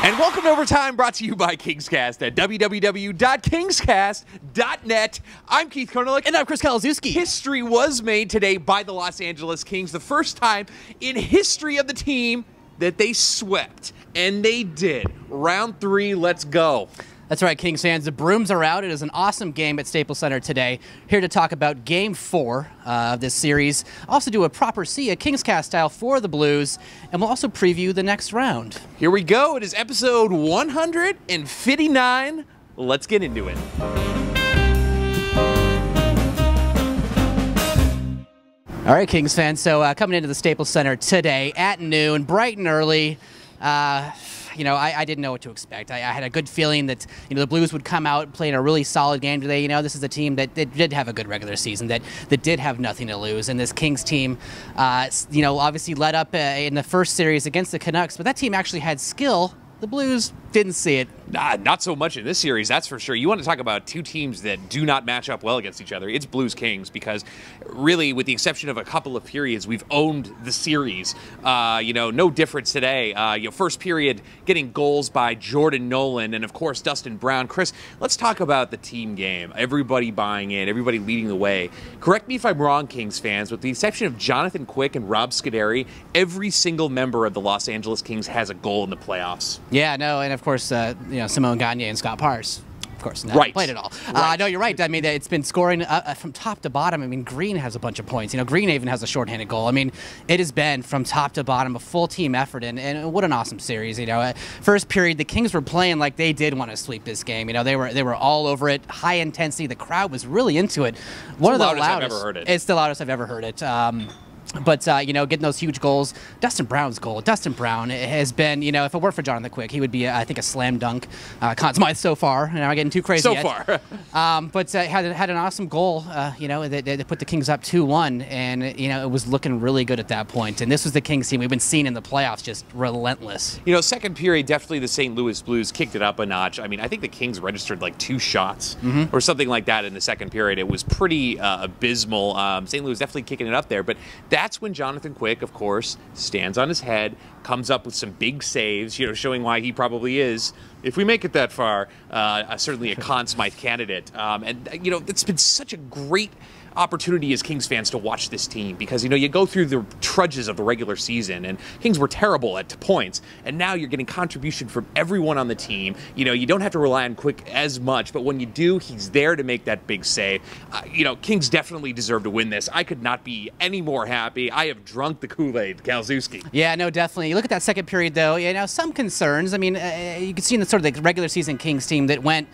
And welcome to Overtime, brought to you by KingsCast at www.kingscast.net. I'm Keith Korneluk. And I'm Chris Kalazewski. History was made today by the Los Angeles Kings, the first time in history of the team that they swept. And they did. Round 3, let's go. That's right, Kings fans. The brooms are out. It is an awesome game at Staples Center today. Here to talk about Game 4 of this series. Also do a proper see, a KingsCast style for the Blues, and we'll also preview the next round. Here we go. It is episode 159. Let's get into it. All right, Kings fans. So coming into the Staples Center today at noon, bright and early. I didn't know what to expect. I had a good feeling that, the Blues would come out playing a really solid game today. This is a team that did have a good regular season, that did have nothing to lose. And this Kings team, obviously led up in the first series against the Canucks, but that team actually had skill. The Blues didn't see it. Not so much in this series, that's for sure. You want to talk about two teams that do not match up well against each other. It's Blues-Kings, because really, with the exception of a couple of periods, we've owned the series. No difference today. First period, getting goals by Jordan Nolan and, of course, Dustin Brown. Chris, let's talk about the team game. Everybody buying in, everybody leading the way. Correct me if I'm wrong, Kings fans, with the exception of Jonathan Quick and Rob Scuderi, every single member of the Los Angeles Kings has a goal in the playoffs. Yeah, no, and of course, Simone Gagne and Scott Pars. Of course, not right. Played it all. Right. No, you're right. I mean, it's been scoring from top to bottom. I mean, Green has a bunch of points. Green even has a shorthanded goal. I mean, it has been from top to bottom a full team effort, and what an awesome series. First period, the Kings were playing like they did want to sweep this game. They were all over it, high intensity. The crowd was really into it. One of the loudest I've ever heard it. It's the loudest I've ever heard it. But, getting those huge goals, Dustin Brown's goal. Dustin Brown has been, if it weren't for Jonathan Quick, he would be, I think, a slam dunk. Conn Smythe so far. I'm getting too crazy yet. So far. But had an awesome goal, that put the Kings up 2-1. And, it was looking really good at that point. And this was the Kings team we've been seeing in the playoffs, just relentless. Second period, definitely the St. Louis Blues kicked it up a notch. I mean, I think the Kings registered like 2 shots or something like that in the second period. It was pretty abysmal. St. Louis definitely kicking it up there. But that's when Jonathan Quick, of course, stands on his head, comes up with some big saves, showing why he probably is, if we make it that far, certainly a Conn Smythe candidate. It's been such a great opportunity as Kings fans to watch this team, because you go through the trudges of the regular season and Kings were terrible at points, and now you're getting contribution from everyone on the team. You don't have to rely on Quick as much, but when you do, he's there to make that big save. Kings definitely deserve to win this. I could not be any more happy. I have drunk the Kool-Aid, Kalazewski. Yeah, no, definitely. You look at that second period, though, some concerns. I mean, you can see in the sort of the regular season Kings team that went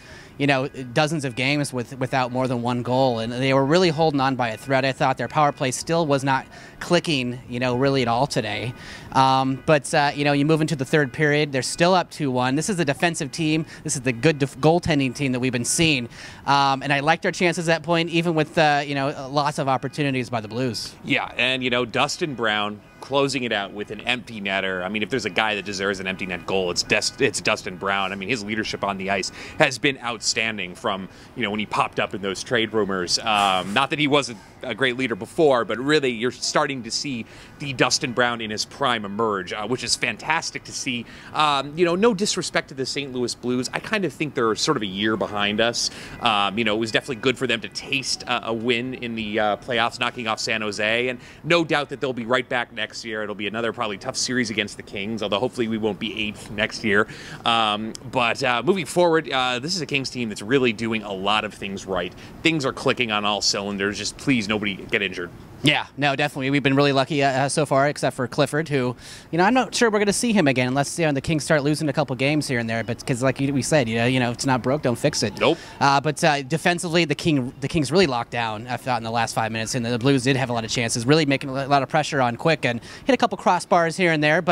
dozens of games without more than 1 goal, and they were really holding on by a thread. I thought their power play still was not clicking, really at all today. But you move into the third period, they're still up 2-1. This is a defensive team. This is the good goaltending team that we've been seeing, and I liked our chances at that point, even with lots of opportunities by the Blues. Yeah, and Dustin Brown closing it out with an empty netter. I mean, if there's a guy that deserves an empty net goal, it's Dustin Brown. I mean, his leadership on the ice has been outstanding from, when he popped up in those trade rumors. Not that he wasn't a great leader before, but really you're starting to see the Dustin Brown in his prime emerge, which is fantastic to see. No disrespect to the St. Louis Blues. I kind of think they're sort of a year behind us. It was definitely good for them to taste a win in the playoffs, knocking off San Jose, and no doubt that they'll be right back next year. It'll be another probably tough series against the Kings, although hopefully we won't be 8th next year. But moving forward, this is a Kings team that's really doing a lot of things right. Things are clicking on all cylinders. Just please, nobody get injured. Yeah, no, definitely. We've been really lucky so far, except for Clifford, who, I'm not sure we're going to see him again unless the Kings start losing a couple games here and there. But because, like we said, if it's not broke, don't fix it. Nope. But defensively, the Kings really locked down. I thought in the last 5 minutes, and the Blues did have a lot of chances, really making a lot of pressure on Quick and hit a couple crossbars here and there.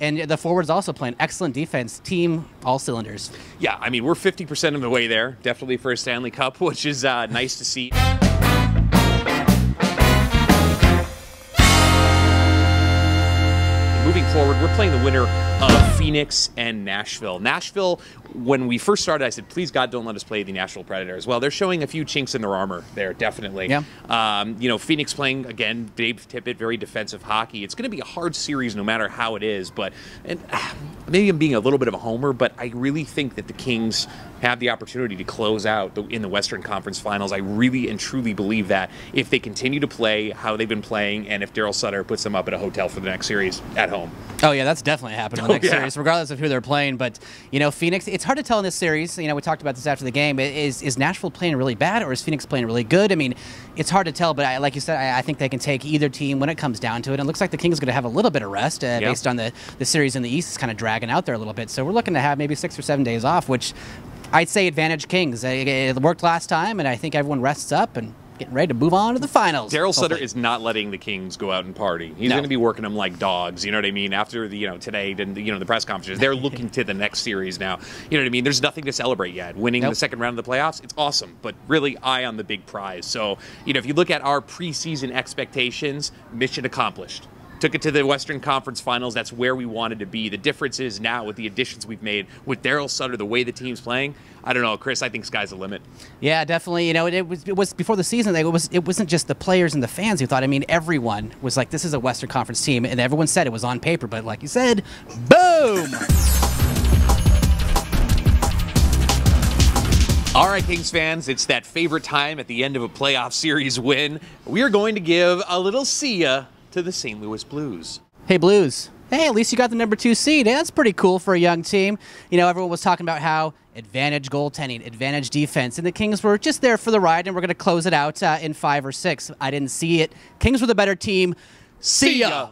And the forwards also playing excellent defense, team all cylinders. Yeah, I mean, we're 50% of the way there, definitely for a Stanley Cup, which is nice to see. Moving forward, we're playing the winner of Phoenix and Nashville. Nashville, when we first started, I said, please, God, don't let us play the Nashville Predators. Well, they're showing a few chinks in their armor there, definitely. Yeah. Phoenix playing, again, Dave Tippett, very defensive hockey. It's going to be a hard series no matter how it is, but maybe I'm being a little bit of a homer, but I really think that the Kings have the opportunity to close out in the Western Conference Finals. I really and truly believe that if they continue to play how they've been playing, and if Daryl Sutter puts them up at a hotel for the next series at home. Oh yeah, that's definitely happening in the next series, regardless of who they're playing. But Phoenix, it's hard to tell in this series. We talked about this after the game. Is Nashville playing really bad, or is Phoenix playing really good? I mean, it's hard to tell. But like you said, I think they can take either team when it comes down to it. And it looks like the Kings are going to have a little bit of rest based on the series in the East is kind of dragging out there a little bit. So we're looking to have maybe 6 or 7 days off, which I'd say advantage Kings. It worked last time, and I think everyone rests up and getting ready to move on to the finals. Daryl Sutter is not letting the Kings go out and party. He's going to be working them like dogs. You know what I mean? After the today and the press conferences, they're looking to the next series now. You know what I mean? There's nothing to celebrate yet. Winning the second round of the playoffs, it's awesome, but really eye on the big prize. So if you look at our preseason expectations, mission accomplished. Took it to the Western Conference Finals. That's where we wanted to be. The difference is now with the additions we've made, with Daryl Sutter, the way the team's playing, I don't know, Chris, I think sky's the limit. Yeah, definitely. It was before the season, it wasn't just the players and the fans who thought. I mean, everyone was like, this is a Western Conference team, and everyone said it was on paper. But like you said, boom! All right, Kings fans, it's that favorite time at the end of a playoff series win. We are going to give a little see ya to the St. Louis Blues. Hey, Blues. Hey, at least you got the number 2 seed. Hey, that's pretty cool for a young team. Everyone was talking about how advantage goaltending, advantage defense, and the Kings were just there for the ride, and we're going to close it out in 5 or 6. I didn't see it. Kings were the better team. See ya!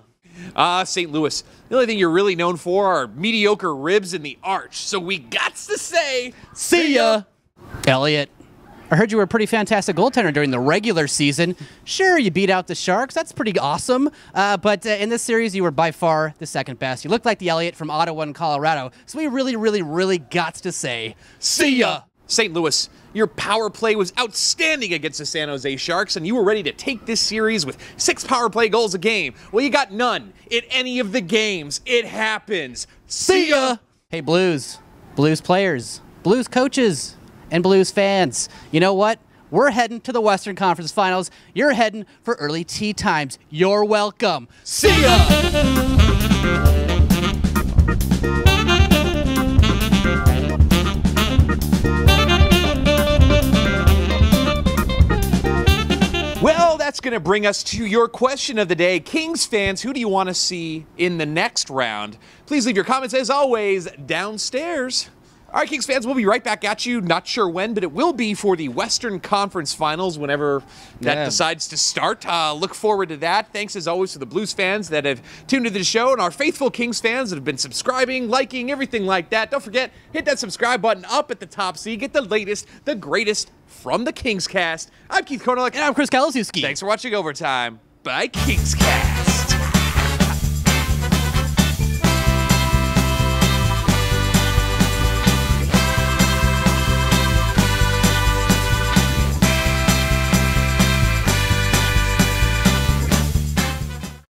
St. Louis, the only thing you're really known for are mediocre ribs in the arch, so we gots to say, see ya! Elliot. I heard you were a pretty fantastic goaltender during the regular season. Sure, you beat out the Sharks. That's pretty awesome. But in this series, you were by far the second best. You looked like the Elliot from Ottawa and Colorado. So we really, really, really got to say, see ya! St. Louis, your power play was outstanding against the San Jose Sharks, and you were ready to take this series with 6 power play goals a game. Well, you got none in any of the games. It happens. See ya! Hey, Blues. Blues players. Blues coaches. And Blues fans, you know what? We're heading to the Western Conference Finals. You're heading for early tea times. You're welcome. See ya! Well, that's going to bring us to your question of the day. Kings fans, who do you want to see in the next round? Please leave your comments, as always, downstairs. All right, Kings fans, we'll be right back at you. Not sure when, but it will be for the Western Conference Finals whenever that decides to start. Look forward to that. Thanks, as always, to the Blues fans that have tuned into the show and our faithful Kings fans that have been subscribing, liking, everything like that. Don't forget, hit that subscribe button up at the top so you get the latest, the greatest from the KingsCast. I'm Keith Kornelek. And I'm Chris Kalaszewski. Thanks for watching Overtime by KingsCast.